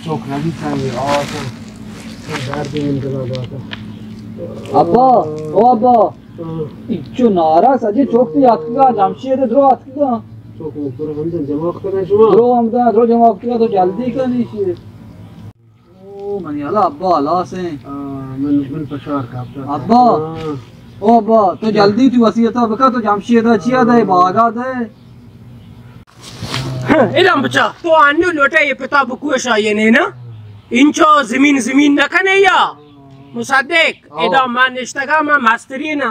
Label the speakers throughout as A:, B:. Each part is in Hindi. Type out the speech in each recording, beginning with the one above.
A: चौक नदी चाहिए और दर्द इंतजार बात
B: अब्बा ओ अब्बा इच्चो नारा सजे चौक से आतका जमशेद द्रो आतका
A: चौक में पूरा हम जमा करना शुरू
B: द्रो हम द्रो जमा किया तो जल्दी का नहीं शे ओ मनी अल्लाह अब्बा अल्लाह से
A: मन पछाड़ का
B: अब्बा ओ अब्बा तो जल्दी तू वसीयत बका तो जमशेद चिया दे बागा दे
C: इधम बच्चा तो अन्नू लोटे ये पिता बुकुश आये ने ना इंचो जमीन न कने या मुसद्दिक इधम मान इश्तगा में मास्टरी ना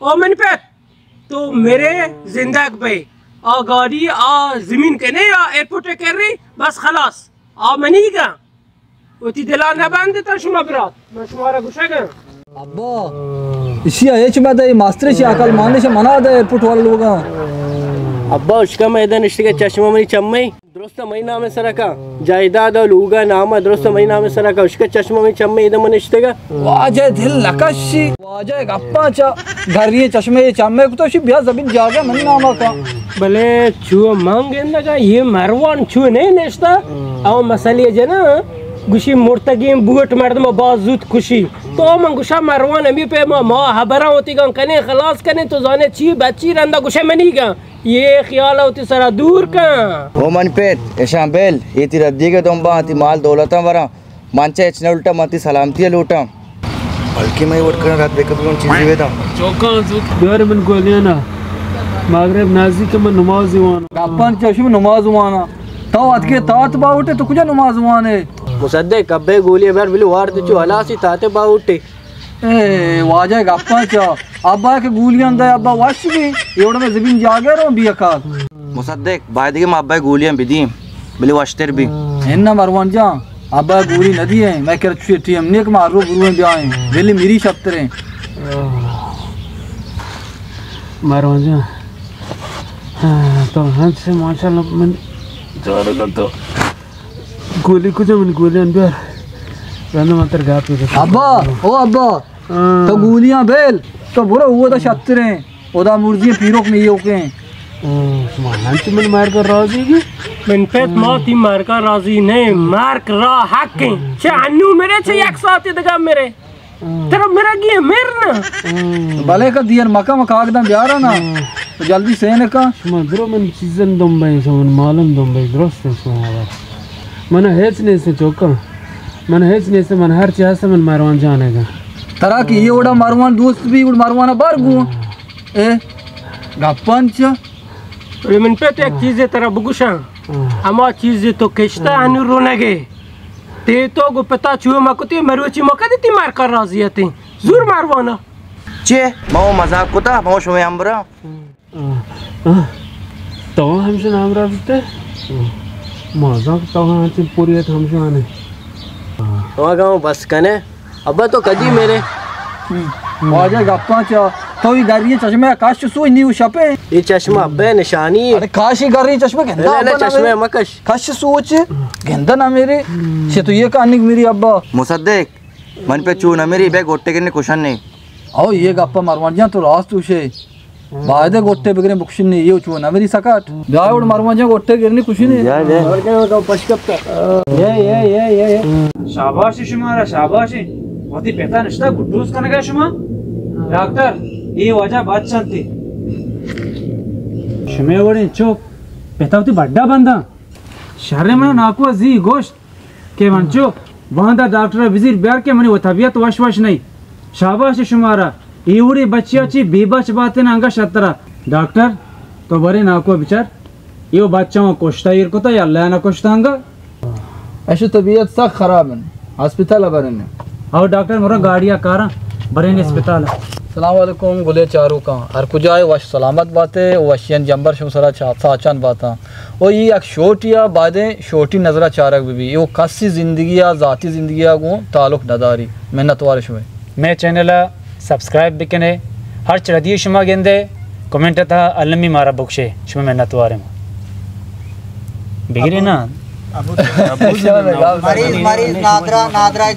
C: ओ मन पे तो मेरे जिंदगी पे आ गाड़ी आ जमीन के ने या एयरपोर्ट कर रही बस खलास आ मनीगा उती दिला ना बंद ता शुमा बरात मैं शुमारा गुशेगा
B: अब्बा इसी एच में दे मास्टर से अकल मानने से मना दे एयरपोर्ट वाले लोग
C: अब्बा उसका मैदान इश्तिके चश्मा मनी चम्मई दुरुस्त महीना में सरका जायदाद और लूगा नामा दुरुस्त महीना में सरका उसका चश्मा मनी चम्मई इधर मन इश्तिके
B: वाजे दिल लकशी वाजे गप्पा चा घर ये चश्मे ये चम्मे को तो शी बिया जमीन जागे मन नामा का
C: भले छुओ मांगे ना का ये मरवान छुओ नहीं नेस्ता आओ मसले जना गुशी मुर्तगी बूट मर्द में बाजूत खुशी तो मन गुशा मरवान अभी पे माँ हबरा होती गं कने खलास कने तो जाने ची बच्ची रंदा गुशे मनी गा ये ख्याल होती सरा दूर का
D: ओ मन पेट ऐसा बेल ये ती रद्दी के तुम बाती माल दौलता वरा मांचा इचने उल्टा माती सलामती लूटा बल्कि मैं वोट करना रात बेकत लोग चीज़ बेटा
A: चौका यार मन गोलियां ना मगरिब नाजी के मन नमाज वाना
B: गप्पन चश्मे नमाज वाना तो अत के तात बाउटे तो कुछ नमाज वाने
C: मुसद्दिक अब्बे गोली बार बिलु वार तो हलासी ताते बाउटे
B: ए वाजे गप्पा चा अब्बा के गोलियां दे अब्बा वाश भी एवढे में जमीन जागे रो भी अकाल
D: मुसद्दिक बाद के अब्बा गोलियां भी दी बिलु वाशतर भी
B: इन्ना मरवान जा अब्बा गोली नदी है मैं कर छुट्टी हमने के मारो गुरु में आए बिल्ली मेरी शब्दरे
A: मरवान जा तो हमसे माशाल्लाह मन जोर तो गोली कुछ मन गोली अंदर रंद मात्र गाप
B: अब्बा ओ अब्बा तो गोलियां बेल तो बुरा हुआ था शब्दरे ओदा मुर्जी पीरोक में ये ओके
A: मान से मन मार कर राजी की
C: मन पे मौती मार कर राजी नहीं मार कर रा हक के चानू मेरे से एक साथ दगा मेरे तेरा मेरा गिए मेरना
B: भले का दियर मका मका एकदम ब्यारा ना तो जल्दी से ने का
A: मधुरो मन सीजन दुबई सोन मालूम दुबई दुरुस्त है सोहावा मन हेच ने से चौका मन हेच ने से मन हर चीज से मन मारवान जाने का
B: तरह की ये उड़ा मारवान दोस्त भी उड़ मारवाना बार गु ए गप्पंच
C: अरे मन पे तो एक चीज है तेरा बुगुशा अमा चीज तो किश्ता अनु रोनेगे ते तो गो पता छुए मकुती मरुची मौका देती मार कर राजी आते जरूर मारवाना
D: चे माओ मजाक को ता माओ शुमे अंबरा
A: तो हमसे नाम रखते मजाक तो हमसे पूरी है हमसे आने
C: तो गाँव बस कने अब्बा तो कदी मेरे
B: वाजे गप्पा चा तो ये गाड़ी चश्मे काश सो नी छपे
C: ये चश्मा अब्बे निशानी
B: अरे काश ही गाड़ी चश्मे गेंदा
C: ले चश्मे मकश
B: काश सोच गेंदा ना मेरे से तो ये कहानी मेरी अब्बा
D: मुसद्दिक मन पे चू ना मेरी बैग गोट्टे करने कुशन नहीं
B: आओ ये गप्पा मारवान जा तो रास तुषे बायदे गोट्टे बिगरे बुक्शन नहीं ये चू ना मेरी सकाट जा उड़ मारवान जा गोट्टे गिरने कुछ नहीं
D: जा जा
C: और क्या होगा पशकप्ता ये
B: शाबाश शुमारा शाबाश होती पेता निष्ठा गुड्डूस करने का शुमा डॉक्टर ये वजह बात चलती
A: शुमेवड़ी चोक पेतावती बड्डा बंदा शहर में नाको जी गोश्त के मंचो वहां दा डॉक्टर विजिट ब्यार के मनी वो तबीयत वश नहीं शाबाश शुमारा इवड़ी बच्चियों ची बेबच बातें अंगा शतरा डॉक्टर तो बरे नाको बिचार ये बच्चों को कोष्टा इर को तो या अल्लाह ना कोष्टांगा
B: ऐसी तबीयत सा खराब है अस्पताल बरने
A: और डॉक्टर मोरा गाड़िया कारा बरे ने अस्पताल
B: सलाम वालेकुम गुले चारू का हर कुजाए वश सलामत बातें वशियन जंबर शुसरा साचान बाता और ये एक शोटिया बादें शोटी नजरा चारक भी ये कसी जिंदगी या जाती जिंदगी को ताल्लुक नदारी मेहनत वाले शुमे
A: मैं चैनल सब्सक्राइब बिकने हर चढ़दी शुमा गेंदे कमेंट था अलमी मारा बुक्शे शुमा मेहनत वारे बिगड़ी ना
E: मरीज नादरा